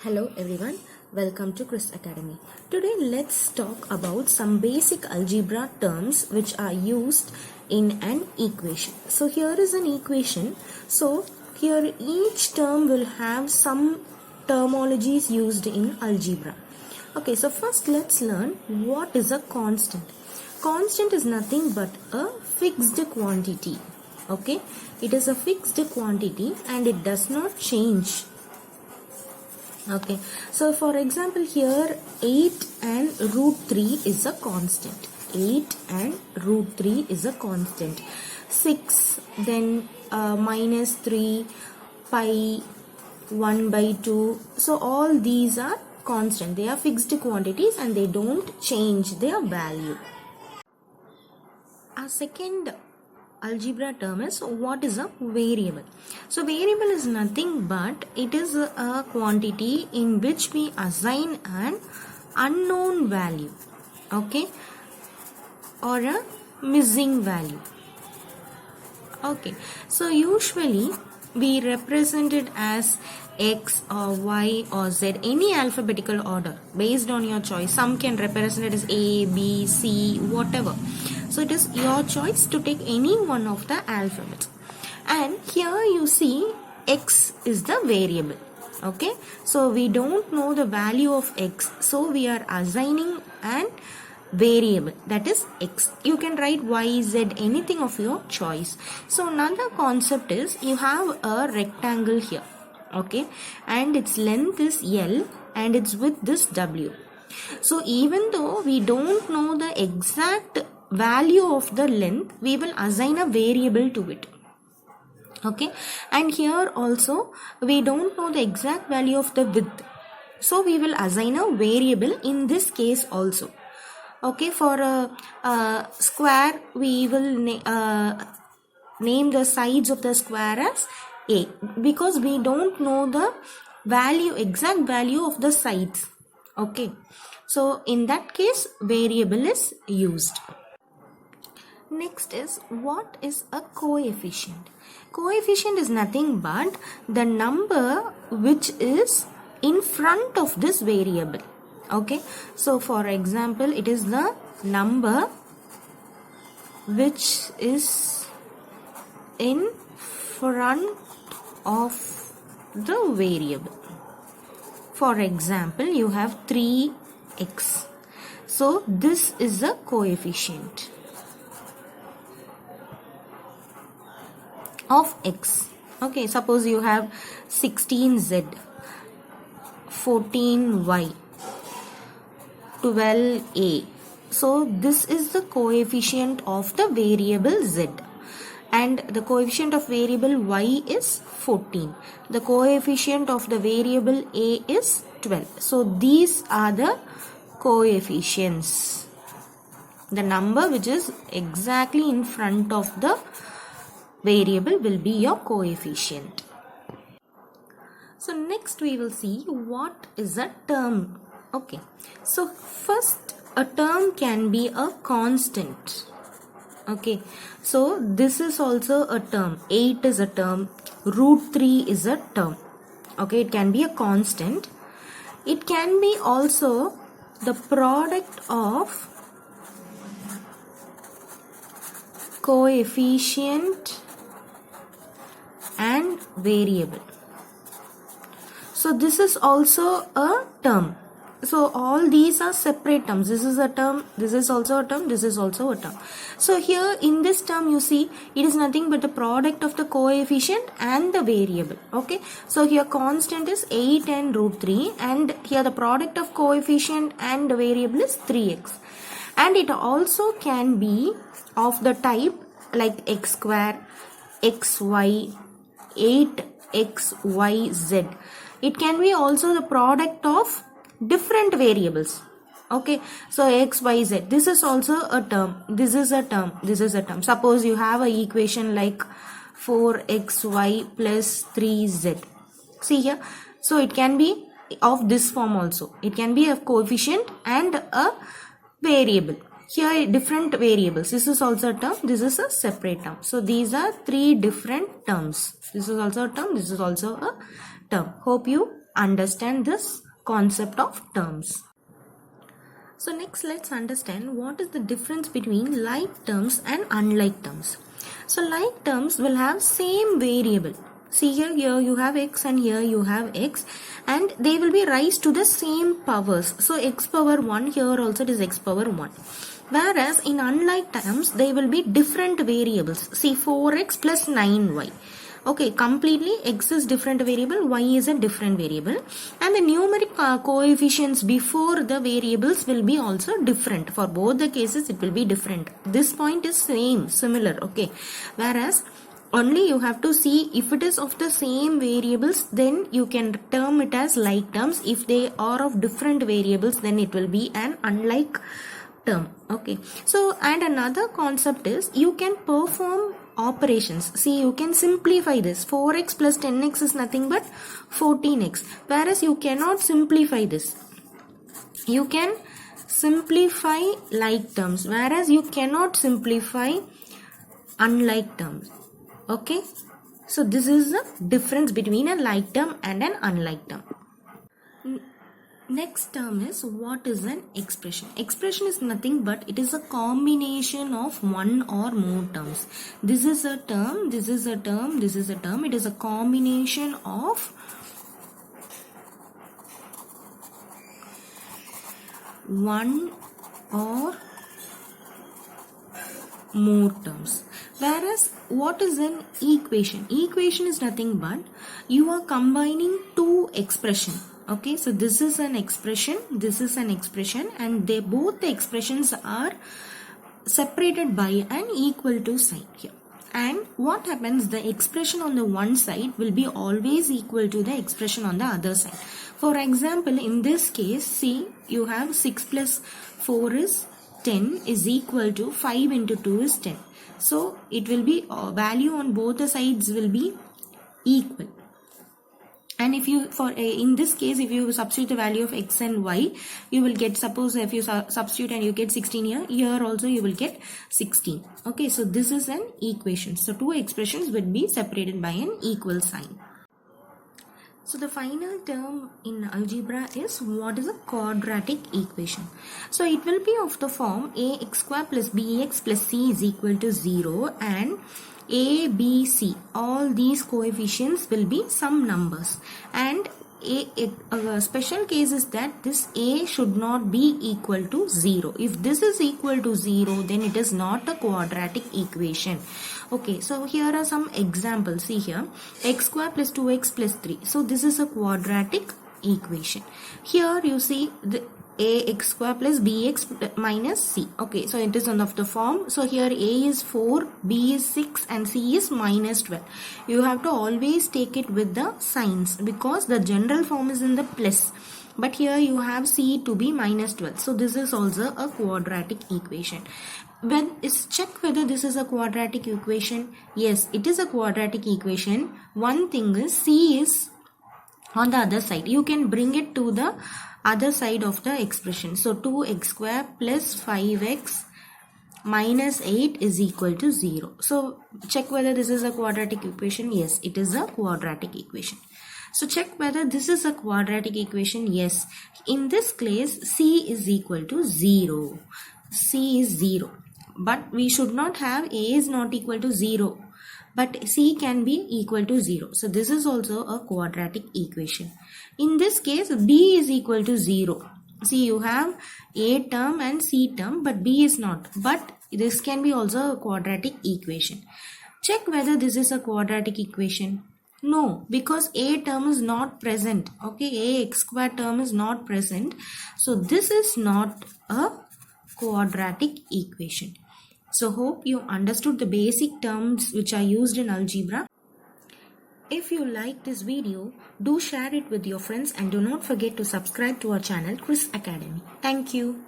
Hello everyone, welcome to Chris Academy. Today let's talk about some basic algebra terms which are used in an equation. So here is an equation. So here each term will have some terminologies used in algebra. Okay, so first let's learn what is a constant. Constant is nothing but a fixed quantity. Okay, it is a fixed quantity and it does not change. Okay, so for example here 8 and root 3 is a constant. 8 and root 3 is a constant. 6, then minus 3, pi, 1 by 2. So all these are constant. They are fixed quantities and they don't change their value. Our second algebra term is what is a variable. So variable is nothing but it is a quantity in which we assign an unknown value, okay, or a missing value. Okay, so usually we represent it as X or Y or Z, any alphabetical order based on your choice. Some can represent it as A, B, C, whatever. So it is your choice to take any one of the alphabets. And here you see X is the variable. Okay, so we don't know the value of X, so we are assigning an variable, that is X. You can write Y, Z, anything of your choice. So another concept is you have a rectangle here, okay, and its length is L and its width is W. So even though we don't know the exact value of the length, we will assign a variable to it. Okay, and here also we don't know the exact value of the width, so we will assign a variable in this case also. Okay, for a square we will name the sides of the square as A, because we don't know the exact value of the sides. Okay, so in that case variable is used. Next is what is a coefficient. Coefficient is nothing but the number which is in front of this variable. Okay, so for example it is the number which is in front of the variable. For example you have 3x, so this is a coefficient of x. Okay, suppose you have 16z, 14y, 12a. So this is the coefficient of the variable z, and the coefficient of variable y is 14. The coefficient of the variable a is 12. So these are the coefficients. The number which is exactly in front of the variable will be your coefficient. So next we will see what is a term. Okay, so first a term can be a constant. Okay, so this is also a term. 8 is a term, root 3 is a term. Okay, it can be a constant. It can be also the product of coefficient and variable. So this is also a term. So all these are separate terms. This is a term, this is also a term, this is also a term. So here in this term you see it is nothing but the product of the coefficient and the variable. Okay, so here constant is 8 and root 3, and here the product of coefficient and the variable is 3x. And it also can be of the type like x square, xy, 8xyz. It can be also the product of different variables. Okay, so x, y, z, this is also a term, this is a term, this is a term. Suppose you have a equation like 4xy plus 3z. See here, so it can be of this form also. It can be a coefficient and a variable. Here different variables. This is also a term, this is a separate term. So these are three different terms. This is also a term, this is also a term. Hope you understand this concept of terms. So next let's understand what is the difference between like terms and unlike terms. So like terms will have same variable. See here you have x and here you have x, and they will be raised to the same powers. So x power 1, here also it is x power 1. Whereas in unlike terms they will be different variables. See 4x plus 9y. Okay, completely x is different variable, y is a different variable, and the numeric coefficients before the variables will be also different. For both the cases it will be different. This point is similar, okay. Whereas only you have to see if it is of the same variables, then you can term it as like terms. If they are of different variables, then it will be an unlike term, okay. So and another concept is you can perform operations. See, you can simplify this. 4x plus 10x is nothing but 14x, whereas you cannot simplify this. You can simplify like terms, whereas you cannot simplify unlike terms, okay. So this is the difference between a like term and an unlike term. Next term is what is an expression. Expression is nothing but it is a combination of one or more terms. This is a term, this is a term, this is a term. It is a combination of one or more terms. Whereas what is an equation? Equation is nothing but you are combining two expressions. Okay, so this is an expression, this is an expression, and they both the expressions are separated by an equal to sign here. And what happens, the expression on the one side will be always equal to the expression on the other side. For example, in this case, see, you have 6 plus 4 is 10 is equal to 5 into 2 is 10. So it will be value on both the sides will be equal. And if you, in this case, if you substitute the value of x and y, you will get, suppose if you substitute and you get 16 here, here also you will get 16. Okay, so this is an equation. So two expressions will be separated by an equal sign. So the final term in algebra is what is a quadratic equation. So it will be of the form ax square plus bx plus c is equal to 0, and a, b, c, all these coefficients will be some numbers, and a special case is that this a should not be equal to 0. If this is equal to 0, then it is not a quadratic equation. Okay, so here are some examples. See here, x square plus 2x plus 3. So this is a quadratic equation. Here you see the ax square plus bx minus c. Okay, so it is on of the form. So here a is 4, b is 6, and c is minus 12. You have to always take it with the signs because the general form is in the plus. But here you have c to be minus 12. So this is also a quadratic equation. Check whether this is a quadratic equation. Yes, it is a quadratic equation. One thing is c is on the other side. You can bring it to the other side of the expression. So 2x square plus 5x minus 8 is equal to 0. So check whether this is a quadratic equation. Yes, it is a quadratic equation. So check whether this is a quadratic equation. Yes, in this case c is equal to 0. C is 0. But we should not have a is not equal to 0. But c can be equal to 0. So this is also a quadratic equation. In this case, b is equal to 0. See, you have a term and c term, but b is not. But this can be also a quadratic equation. Check whether this is a quadratic equation. No, because a term is not present. Okay, ax square term is not present. So this is not a quadratic equation. So hope you understood the basic terms which are used in algebra. If you like this video, do share it with your friends and do not forget to subscribe to our channel Quiz Academy. Thank you.